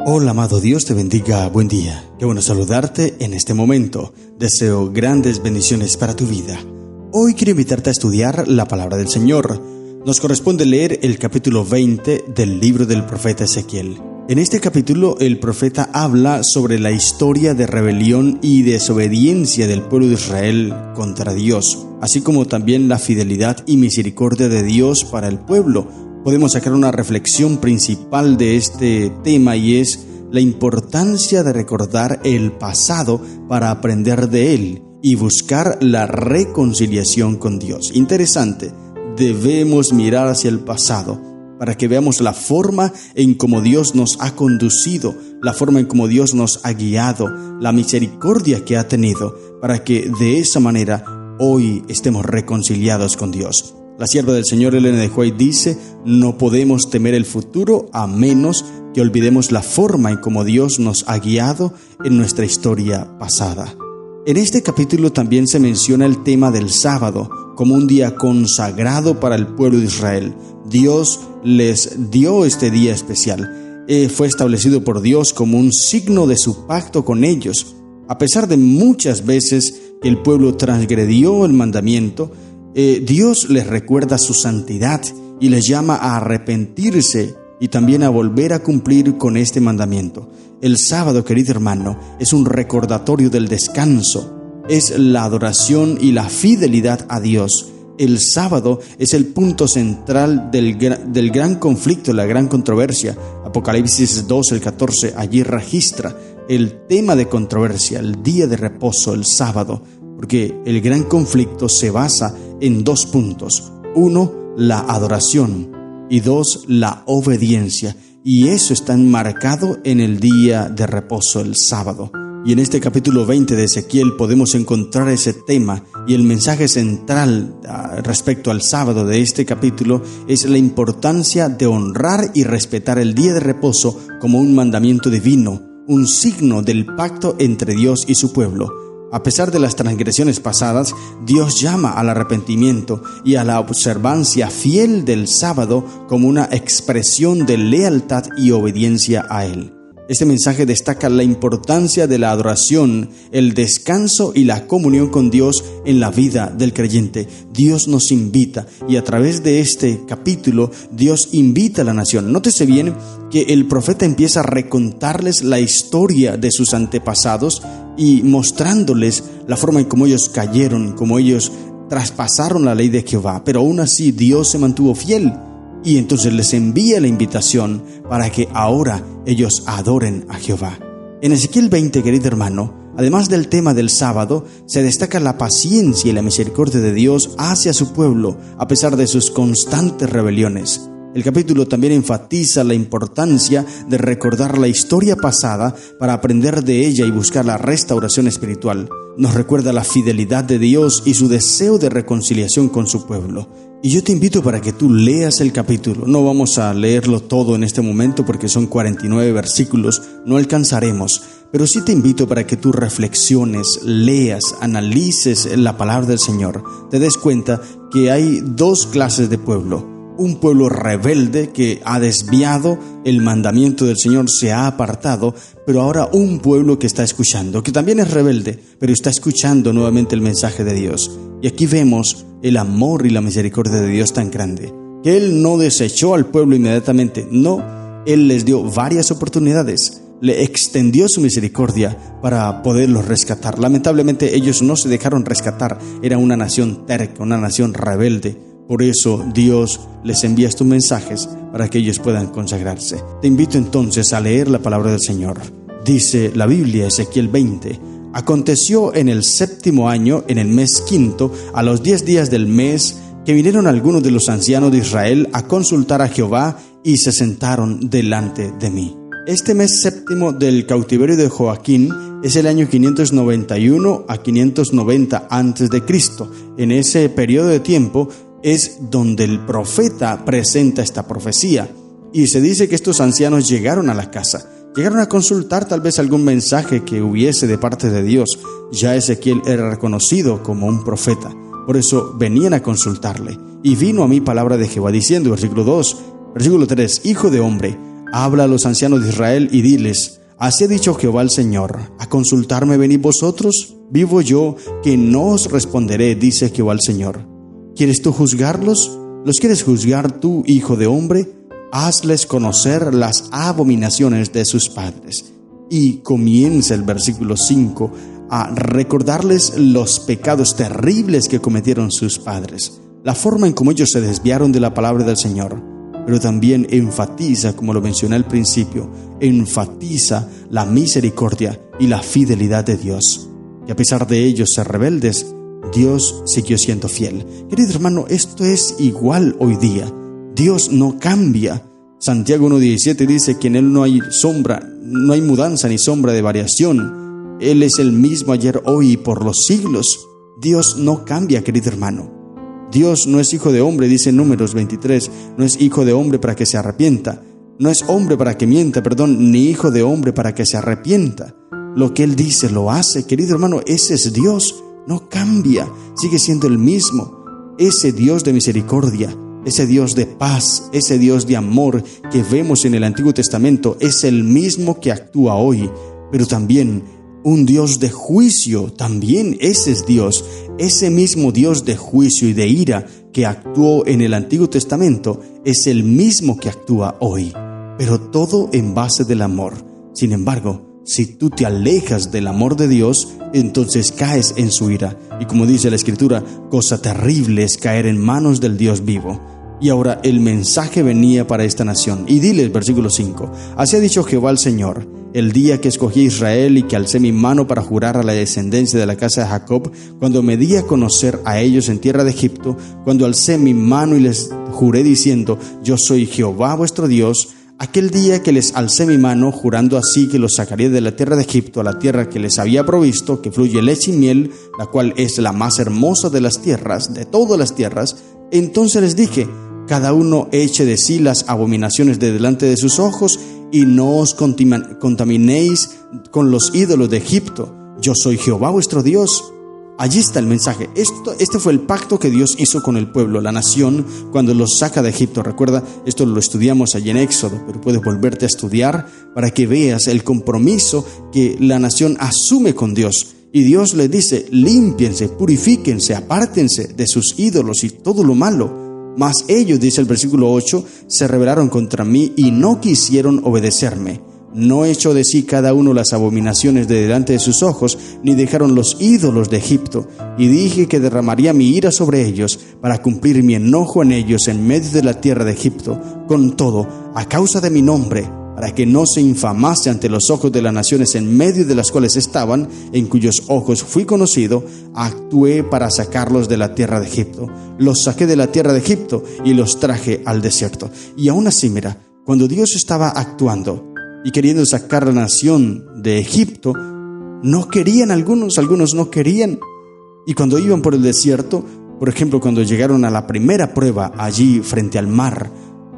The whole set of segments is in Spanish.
Hola amado, Dios te bendiga, buen día. Qué bueno saludarte en este momento. Deseo grandes bendiciones para tu vida. Hoy quiero invitarte a estudiar la palabra del Señor. Nos corresponde leer el capítulo 20 del libro del profeta Ezequiel. En este capítulo el profeta habla sobre la historia de rebelión y desobediencia del pueblo de Israel contra Dios, así como también la fidelidad y misericordia de Dios para el pueblo. Podemos sacar una reflexión principal de este tema y es la importancia de recordar el pasado para aprender de él y buscar la reconciliación con Dios. Interesante, debemos mirar hacia el pasado para que veamos la forma en cómo Dios nos ha conducido, la forma en cómo Dios nos ha guiado, la misericordia que ha tenido, para que de esa manera hoy estemos reconciliados con Dios. La sierva del Señor Ellen G. White dice: no podemos temer el futuro a menos que olvidemos la forma en cómo Dios nos ha guiado en nuestra historia pasada. En este capítulo también se menciona el tema del sábado como un día consagrado para el pueblo de Israel. Dios les dio este día especial. Fue establecido por Dios como un signo de su pacto con ellos. A pesar de muchas veces que el pueblo transgredió el mandamiento, Dios les recuerda su santidad y les llama a arrepentirse y también a volver a cumplir con este mandamiento. El sábado, querido hermano, es un recordatorio del descanso, es la adoración y la fidelidad a Dios. El sábado es el punto central del gran conflicto, la gran controversia. Apocalipsis 2, el 14, allí registra el tema de controversia, el día de reposo, el sábado, porque el gran conflicto se basa en dos puntos. Uno, la adoración, y dos, la obediencia. Y eso está enmarcado en el día de reposo, el sábado. Y en este capítulo 20 de Ezequiel podemos encontrar ese tema, y el mensaje central respecto al sábado de este capítulo es la importancia de honrar y respetar el día de reposo como un mandamiento divino, un signo del pacto entre Dios y su pueblo. A pesar de las transgresiones pasadas, Dios llama al arrepentimiento y a la observancia fiel del sábado como una expresión de lealtad y obediencia a Él. Este mensaje destaca la importancia de la adoración, el descanso y la comunión con Dios en la vida del creyente. Dios nos invita, y a través de este capítulo Dios invita a la nación. Nótese bien que el profeta empieza a recontarles la historia de sus antepasados y mostrándoles la forma en cómo ellos cayeron, cómo ellos traspasaron la ley de Jehová, pero aún así Dios se mantuvo fiel. Y entonces les envía la invitación para que ahora ellos adoren a Jehová. En Ezequiel 20, querido hermano, además del tema del sábado, se destaca la paciencia y la misericordia de Dios hacia su pueblo, a pesar de sus constantes rebeliones. El capítulo también enfatiza la importancia de recordar la historia pasada para aprender de ella y buscar la restauración espiritual. Nos recuerda la fidelidad de Dios y su deseo de reconciliación con su pueblo. Y yo te invito para que tú leas el capítulo. No vamos a leerlo todo en este momento porque son 49 versículos, no alcanzaremos. Pero sí te invito para que tú reflexiones, leas, analices la palabra del Señor. Te des cuenta que hay dos clases de pueblo. Un pueblo rebelde que ha desviado el mandamiento del Señor, se ha apartado, pero ahora un pueblo que está escuchando, que también es rebelde, pero está escuchando nuevamente el mensaje de Dios. Y aquí vemos el amor y la misericordia de Dios tan grande, que Él no desechó al pueblo inmediatamente, no, Él les dio varias oportunidades, le extendió su misericordia para poderlos rescatar. Lamentablemente ellos no se dejaron rescatar, era una nación terca, una nación rebelde. Por eso Dios les envía estos mensajes para que ellos puedan consagrarse. Te invito entonces a leer la palabra del Señor. Dice la Biblia, Ezequiel 20: aconteció en el 7º año, en el mes 5, a los 10 días del mes, que vinieron algunos de los ancianos de Israel a consultar a Jehová y se sentaron delante de mí. Este mes 7 del cautiverio de Joaquín es el año 591 a 590 a.C. En ese periodo de tiempo es donde el profeta presenta esta profecía. Y se dice que estos ancianos llegaron a la casa, llegaron a consultar tal vez algún mensaje que hubiese de parte de Dios. Ya Ezequiel era reconocido como un profeta, por eso venían a consultarle. Y vino a mí palabra de Jehová diciendo, versículo 2, versículo 3, hijo de hombre, habla a los ancianos de Israel y diles: así ha dicho Jehová el Señor, ¿a consultarme venid vosotros? Vivo yo, que no os responderé, dice Jehová el Señor. ¿Quieres tú juzgarlos? ¿Los quieres juzgar tú, hijo de hombre? Hazles conocer las abominaciones de sus padres. Y comienza el versículo 5 a recordarles los pecados terribles que cometieron sus padres, la forma en cómo ellos se desviaron de la palabra del Señor. Pero también enfatiza, como lo mencioné al principio, enfatiza la misericordia y la fidelidad de Dios. Y a pesar de ellos ser rebeldes, Dios siguió siendo fiel. Querido hermano, esto es igual hoy día. Dios no cambia. Santiago 1:17 dice que en Él no hay mudanza ni sombra de variación. Él es el mismo ayer, hoy y por los siglos. Dios no cambia, querido hermano. Dios no es hijo de hombre, dice Números 23, no es hijo de hombre para que se arrepienta, no es hombre para que mienta, ni hijo de hombre para que se arrepienta. Lo que Él dice lo hace, querido hermano, ese es Dios, no cambia, sigue siendo el mismo. Ese Dios de misericordia, ese Dios de paz, ese Dios de amor que vemos en el Antiguo Testamento es el mismo que actúa hoy, pero también un Dios de juicio, también ese es Dios. Ese mismo Dios de juicio y de ira que actuó en el Antiguo Testamento es el mismo que actúa hoy, pero todo en base del amor. Sin embargo, si tú te alejas del amor de Dios, entonces caes en su ira. Y como dice la Escritura, cosa terrible es caer en manos del Dios vivo. Y ahora el mensaje venía para esta nación. Y dile, versículo 5, así ha dicho Jehová el Señor: el día que escogí a Israel y que alcé mi mano para jurar a la descendencia de la casa de Jacob, cuando me di a conocer a ellos en tierra de Egipto, cuando alcé mi mano y les juré diciendo: yo soy Jehová vuestro Dios, aquel día que les alcé mi mano, jurando así que los sacaría de la tierra de Egipto a la tierra que les había provisto, que fluye leche y miel, la cual es la más hermosa de las tierras, de todas las tierras, entonces les dije: cada uno eche de sí las abominaciones de delante de sus ojos, y no os contaminéis con los ídolos de Egipto. Yo soy Jehová vuestro Dios. Allí está el mensaje. Este fue el pacto que Dios hizo con el pueblo, la nación, cuando los saca de Egipto. Recuerda, esto lo estudiamos allí en Éxodo, pero puedes volverte a estudiar para que veas el compromiso que la nación asume con Dios. Y Dios le dice: límpiense, purifíquense, apártense de sus ídolos y todo lo malo. Mas ellos, dice el versículo 8, se rebelaron contra mí y no quisieron obedecerme. No echó de sí cada uno las abominaciones de delante de sus ojos, ni dejaron los ídolos de Egipto. Y dije que derramaría mi ira sobre ellos, para cumplir mi enojo en ellos en medio de la tierra de Egipto. Con todo, a causa de mi nombre, para que no se infamase ante los ojos de las naciones en medio de las cuales estaban, en cuyos ojos fui conocido, actué para sacarlos de la tierra de Egipto. Los saqué de la tierra de Egipto y los traje al desierto. Y aún así, mira, cuando Dios estaba actuando y queriendo sacar a la nación de Egipto, no querían algunos no querían. Y cuando iban por el desierto, por ejemplo, cuando llegaron a la primera prueba allí frente al mar,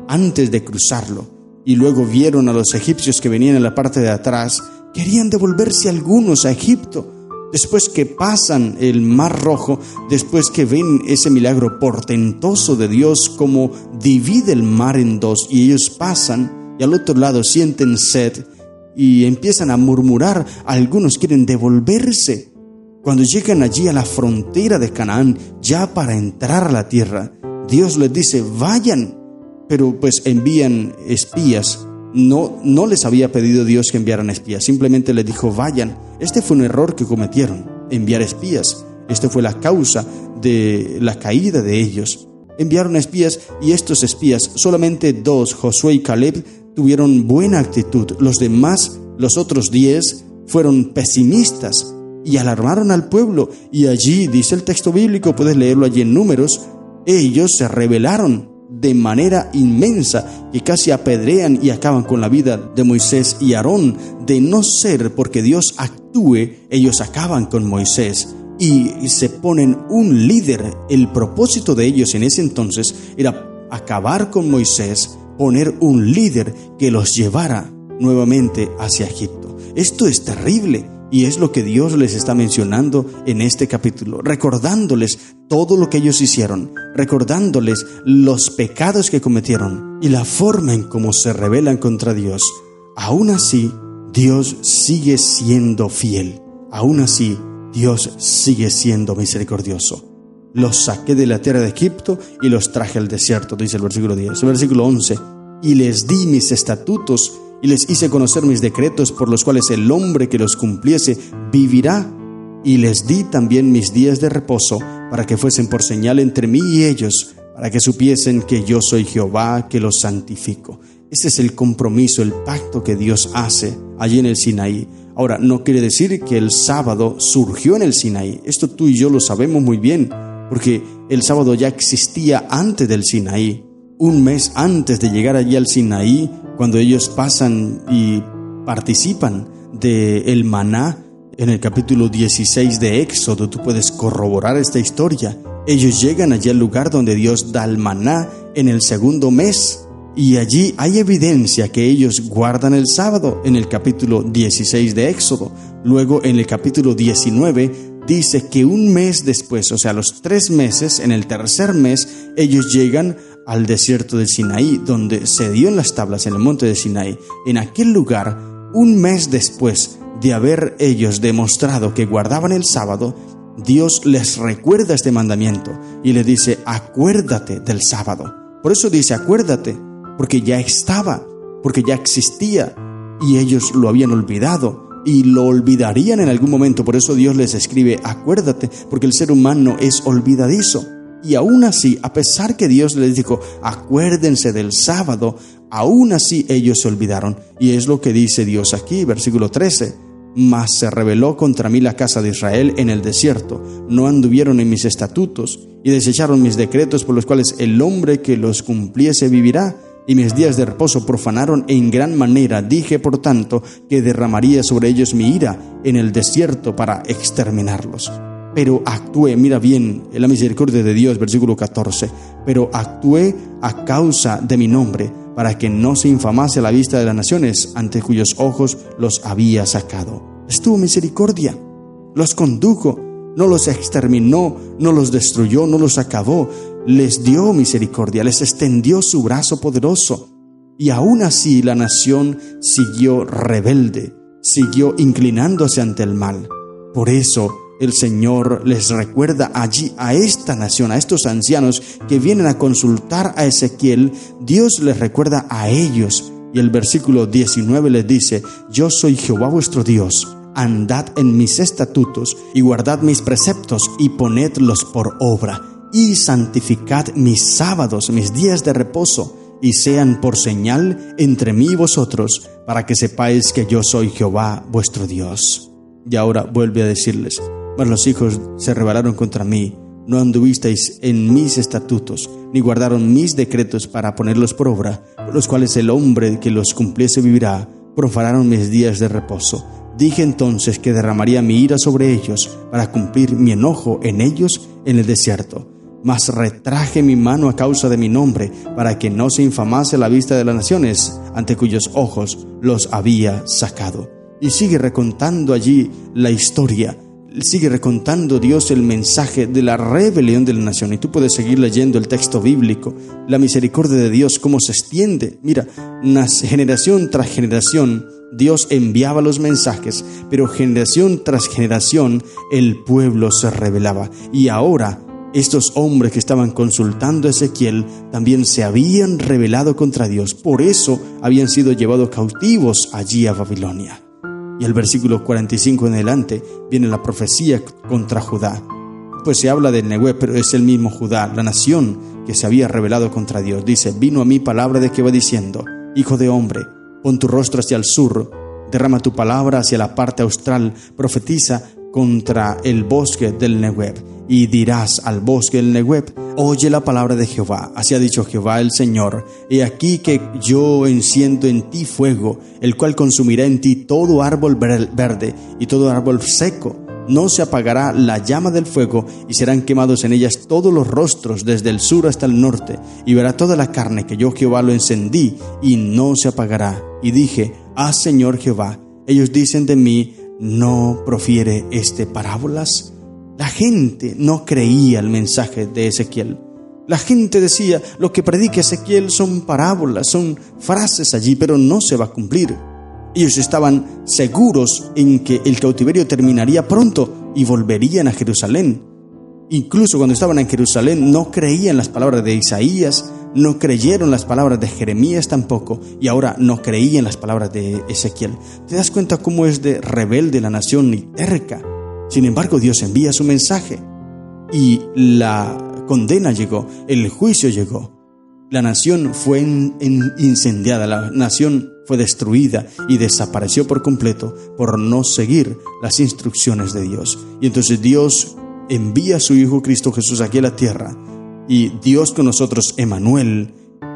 antes de cruzarlo, y luego vieron a los egipcios que venían en la parte de atrás, querían devolverse algunos a Egipto. Después que pasan el Mar Rojo, después que ven ese milagro portentoso de Dios, como divide el mar en dos, y ellos pasan, y al otro lado sienten sed, y empiezan a murmurar, algunos quieren devolverse. Cuando llegan allí a la frontera de Canaán, ya para entrar a la tierra, Dios les dice: vayan. Pero pues envían espías. No les había pedido Dios que enviaran espías, simplemente les dijo: vayan. Este fue un error que cometieron, enviar espías. Esta fue la causa de la caída de ellos. Enviaron espías, y estos espías, solamente 2, Josué y Caleb, tuvieron buena actitud. Los demás, los otros 10, fueron pesimistas y alarmaron al pueblo. Y allí, dice el texto bíblico, puedes leerlo allí en Números, ellos se rebelaron de manera inmensa, que casi apedrean y acaban con la vida de Moisés y Aarón. De no ser porque Dios actúe, ellos acaban con Moisés y se ponen un líder. El propósito de ellos en ese entonces era acabar con Moisés, poner un líder que los llevara nuevamente hacia Egipto. Esto es terrible. Y es lo que Dios les está mencionando en este capítulo, recordándoles todo lo que ellos hicieron, recordándoles los pecados que cometieron y la forma en cómo se rebelan contra Dios. Aún así, Dios sigue siendo fiel. Aún así, Dios sigue siendo misericordioso. Los saqué de la tierra de Egipto y los traje al desierto, dice el versículo 10. El versículo 11, y les di mis estatutos y les hice conocer mis decretos por los cuales el hombre que los cumpliese vivirá. Y les di también mis días de reposo para que fuesen por señal entre mí y ellos, para que supiesen que yo soy Jehová que los santifico. Este es el compromiso, el pacto que Dios hace allí en el Sinaí. Ahora, no quiere decir que el sábado surgió en el Sinaí. Esto tú y yo lo sabemos muy bien, porque el sábado ya existía antes del Sinaí. Un mes antes de llegar allí al Sinaí, cuando ellos pasan y participan del maná, en el capítulo 16 de Éxodo, tú puedes corroborar esta historia. Ellos llegan allí al lugar donde Dios da el maná en el segundo mes, y allí hay evidencia que ellos guardan el sábado en el capítulo 16 de Éxodo. Luego en el capítulo 19 dice que un mes después, o sea, los 3 meses, en el tercer mes, ellos llegan al desierto del Sinaí, donde se dio en las tablas en el monte de Sinaí. En aquel lugar, un mes después de haber ellos demostrado que guardaban el sábado, Dios les recuerda este mandamiento y les dice: acuérdate del sábado. Por eso dice acuérdate, porque ya estaba, porque ya existía, y ellos lo habían olvidado y lo olvidarían en algún momento. Por eso Dios les escribe acuérdate, porque el ser humano es olvidadizo. Y aún así, a pesar que Dios les dijo acuérdense del sábado, aún así ellos se olvidaron. Y es lo que dice Dios aquí, versículo 13. Mas se rebeló contra mí la casa de Israel en el desierto, no anduvieron en mis estatutos, y desecharon mis decretos por los cuales el hombre que los cumpliese vivirá, y mis días de reposo profanaron en gran manera. Dije, por tanto, que derramaría sobre ellos mi ira en el desierto para exterminarlos. Pero actué, mira bien, en la misericordia de Dios, versículo 14, pero actué a causa de mi nombre, para que no se infamase a la vista de las naciones, ante cuyos ojos los había sacado. Estuvo misericordia, los condujo, no los exterminó, no los destruyó, no los acabó, les dio misericordia, les extendió su brazo poderoso. Y aún así la nación siguió rebelde, siguió inclinándose ante el mal. Por eso el Señor les recuerda allí a esta nación, a estos ancianos que vienen a consultar a Ezequiel. Dios les recuerda a ellos. Y el versículo 19 les dice: yo soy Jehová vuestro Dios, andad en mis estatutos y guardad mis preceptos y ponedlos por obra, y santificad mis sábados, mis días de reposo, y sean por señal entre mí y vosotros, para que sepáis que yo soy Jehová vuestro Dios. Y ahora vuelve a decirles: mas los hijos se rebelaron contra mí, no anduvisteis en mis estatutos, ni guardaron mis decretos para ponerlos por obra, por los cuales el hombre que los cumpliese vivirá. Profanaron mis días de reposo. Dije entonces que derramaría mi ira sobre ellos, para cumplir mi enojo en ellos en el desierto. Mas retraje mi mano a causa de mi nombre, para que no se infamase a la vista de las naciones, ante cuyos ojos los había sacado. Y sigue recontando allí la historia. Sigue recontando Dios el mensaje de la rebelión de la nación. Y tú puedes seguir leyendo el texto bíblico, la misericordia de Dios, cómo se extiende. Mira, generación tras generación Dios enviaba los mensajes, pero generación tras generación el pueblo se rebelaba. Y ahora estos hombres que estaban consultando a Ezequiel también se habían rebelado contra Dios. Por eso habían sido llevados cautivos allí a Babilonia. Y el versículo 45 en adelante viene la profecía contra Judá. Pues se habla del Negueb, pero es el mismo Judá, la nación que se había rebelado contra Dios. Dice: vino a mí palabra de Jehová diciendo: hijo de hombre, pon tu rostro hacia el sur, derrama tu palabra hacia la parte austral, profetiza contra el bosque del Negueb, y dirás al bosque del Negueb: oye la palabra de Jehová. Así ha dicho Jehová el Señor: he aquí que yo enciendo en ti fuego, el cual consumirá en ti todo árbol verde y todo árbol seco. No se apagará la llama del fuego, y serán quemados en ellas todos los rostros, desde el sur hasta el norte, y verá toda la carne que yo Jehová lo encendí, y no se apagará. Y dije: ah, Señor Jehová, ellos dicen de mí: no profiere parábolas? La gente no creía el mensaje de Ezequiel. La gente decía, lo que predica Ezequiel son parábolas, son frases allí, pero no se va a cumplir. Ellos estaban seguros en que el cautiverio terminaría pronto y volverían a Jerusalén. Incluso cuando estaban en Jerusalén no creían las palabras de Isaías, no creyeron las palabras de Jeremías tampoco, y ahora no creían las palabras de Ezequiel. ¿Te das cuenta cómo es de rebelde la nación y terca? Sin embargo, Dios envía su mensaje y la condena llegó, el juicio llegó. La nación fue incendiada, la nación fue destruida y desapareció por completo por no seguir las instrucciones de Dios. Y entonces Dios envía a su Hijo Cristo Jesús aquí a la tierra, y Dios con nosotros, Emmanuel,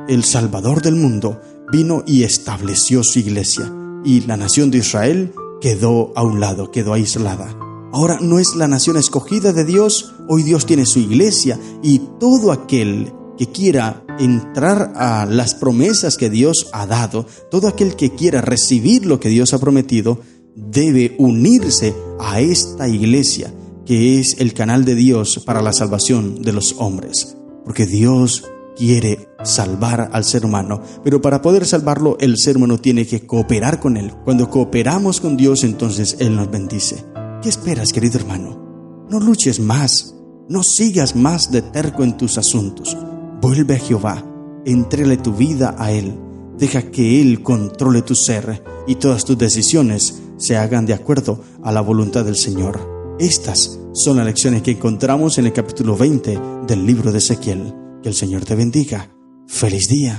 el Salvador del mundo, vino y estableció su iglesia, y la nación de Israel quedó a un lado, quedó aislada. Ahora no es la nación escogida de Dios, hoy Dios tiene su iglesia, y todo aquel que quiera entrar a las promesas que Dios ha dado, todo aquel que quiera recibir lo que Dios ha prometido, debe unirse a esta iglesia, que es el canal de Dios para la salvación de los hombres. Porque Dios quiere salvar al ser humano, pero para poder salvarlo, el ser humano tiene que cooperar con Él. Cuando cooperamos con Dios, entonces Él nos bendice. ¿Qué esperas, querido hermano? No luches más, no sigas más de terco en tus asuntos. Vuelve a Jehová, entrégale tu vida a Él, deja que Él controle tu ser y todas tus decisiones se hagan de acuerdo a la voluntad del Señor. Estas son las lecciones que encontramos en el capítulo 20 del libro de Ezequiel. Que el Señor te bendiga. ¡Feliz día!